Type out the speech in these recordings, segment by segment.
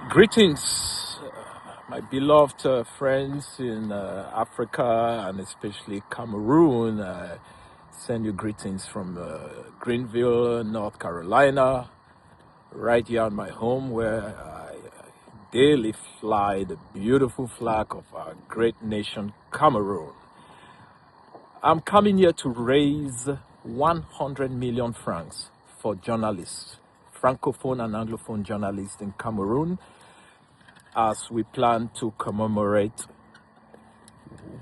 Greetings, my beloved friends in Africa and especially Cameroon. Send you greetings from Greenville, North Carolina, right here on my home where I daily fly the beautiful flag of our great nation, Cameroon. I'm coming here to raise 100 million francs for journalists, Francophone and Anglophone journalists in Cameroon, as we plan to commemorate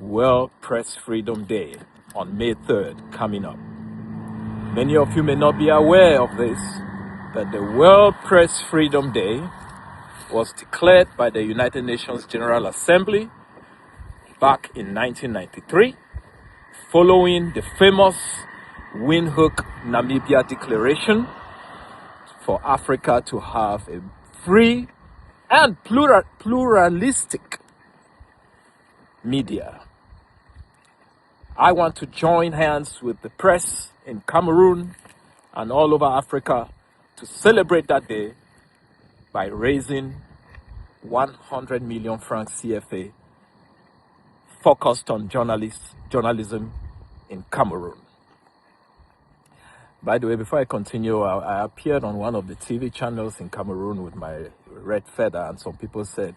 World Press Freedom Day on May 3rd coming up. Many of you may not be aware of this, but the World Press Freedom Day was declared by the United Nations General Assembly back in 1993, following the famous Windhoek Namibia Declaration for Africa to have a free and pluralistic media. I want to join hands with the press in Cameroon and all over Africa to celebrate that day by raising 100 million francs CFA focused on journalism in Cameroon. By the way, before I continue, I appeared on one of the TV channels in Cameroon with my red feather, and some people said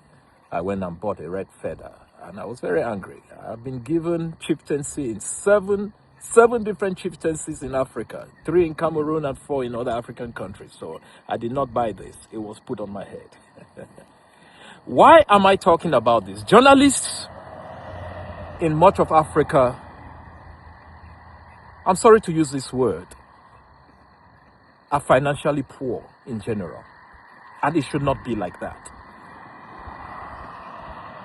I went and bought a red feather, and I was very angry. I've been given chieftaincy in seven different chieftaincies in Africa, 3 in Cameroon and 4 in other African countries, so I did not buy this. It was put on my head. Why am I talking about this? Journalists in much of Africa, I'm sorry to use this word, are financially poor in general. And it should not be like that.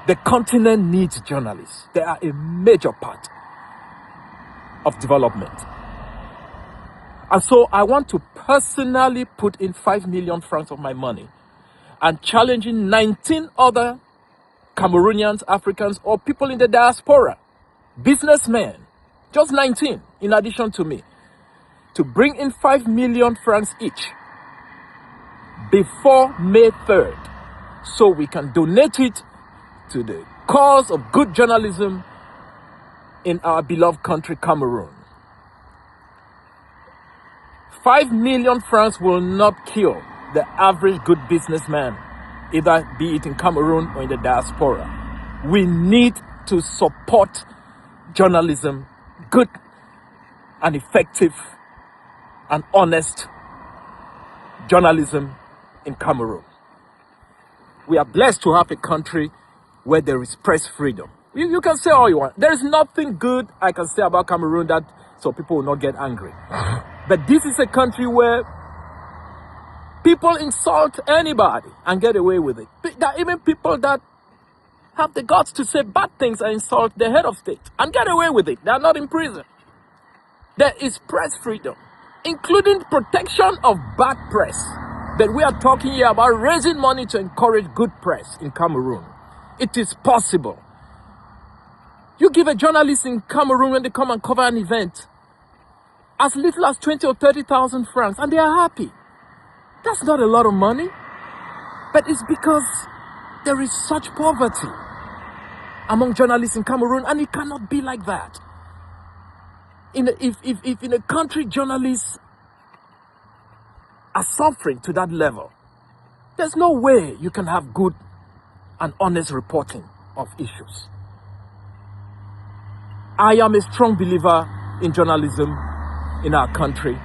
The continent needs journalists. They are a major part of development. And so I want to personally put in 5 million francs of my money and challenging 19 other Cameroonians, Africans, or people in the diaspora, businessmen, just 19 in addition to me, to bring in 5 million francs each before May 3rd, so we can donate it to the cause of good journalism in our beloved country, Cameroon. 5 million francs will not kill the average good businessman, either be it in Cameroon or in the diaspora. We need to support journalism, good and effective and honest journalism in Cameroon. We are blessed to have a country where there is press freedom. You can say all you want. There is nothing good I can say about Cameroon that so people will not get angry. But this is a country where people insult anybody and get away with it. There are even people that have the guts to say bad things and insult the head of state and get away with it. They are not in prison. There is press freedom, including protection of bad press. But we are talking here about raising money to encourage good press in Cameroon. It is possible. You give a journalist in Cameroon when they come and cover an event as little as 20 or 30,000 francs, and they are happy. That's not a lot of money, but it's because there is such poverty among journalists in Cameroon, and it cannot be like that. If in a country journalists are suffering to that level, there's no way you can have good and honest reporting of issues. I am a strong believer in journalism in our country.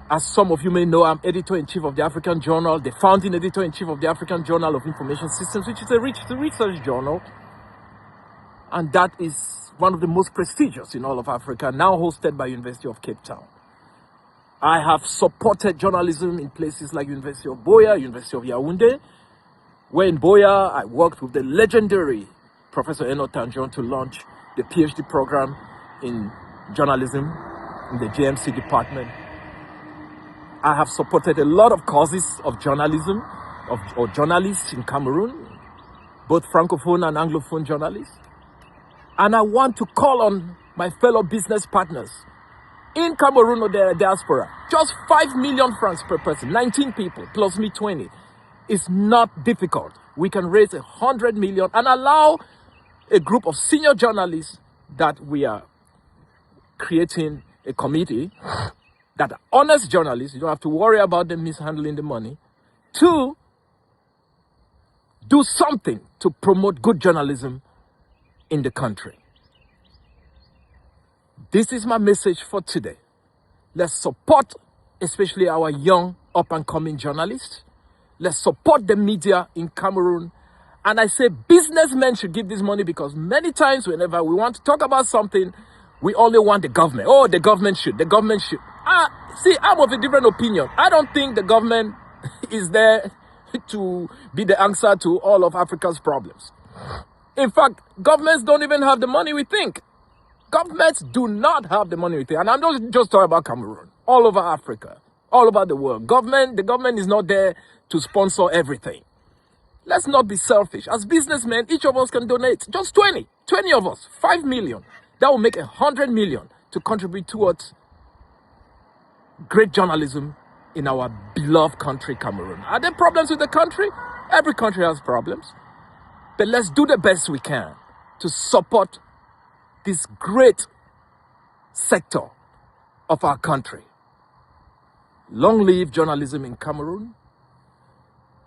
As some of you may know, I'm editor-in-chief of the African Journal, the founding editor-in-chief of the African Journal of Information Systems, which is a research journal. And that is one of the most prestigious in all of Africa, now hosted by University of Cape Town. I have supported journalism in places like University of Boya, University of Yaoundé, where in Boya I worked with the legendary Professor Eno Tanjon to launch the PhD program in journalism in the JMC department. I have supported a lot of causes of journalism, or journalists in Cameroon, both Francophone and Anglophone journalists. And I want to call on my fellow business partners in Cameroon or the diaspora, just 5 million francs per person, 19 people, plus me 20, It's not difficult. We can raise 100 million and allow a group of senior journalists that we are creating a committee that are honest journalists, you don't have to worry about them mishandling the money, to do something to promote good journalism in the country. This is my message for today. Let's support especially our young up-and-coming journalists. Let's support the media in Cameroon. And I say businessmen should give this money, because many times whenever we want to talk about something, we only want the government. Oh, the government should. See, I'm of a different opinion. I don't think the government is there to be the answer to all of Africa's problems. In fact, governments don't even have the money we think. Governments do not have the money we think. And I'm not just talking about Cameroon. All over Africa, all over the world. The government is not there to sponsor everything. Let's not be selfish. As businessmen, each of us can donate just 20 of us, 5 million. That will make 100 million to contribute towards great journalism in our beloved country, Cameroon. Are there problems with the country? Every country has problems. But let's do the best we can to support this great sector of our country. Long live journalism in Cameroon.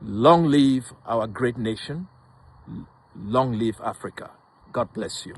Long live our great nation. Long live Africa. God bless you.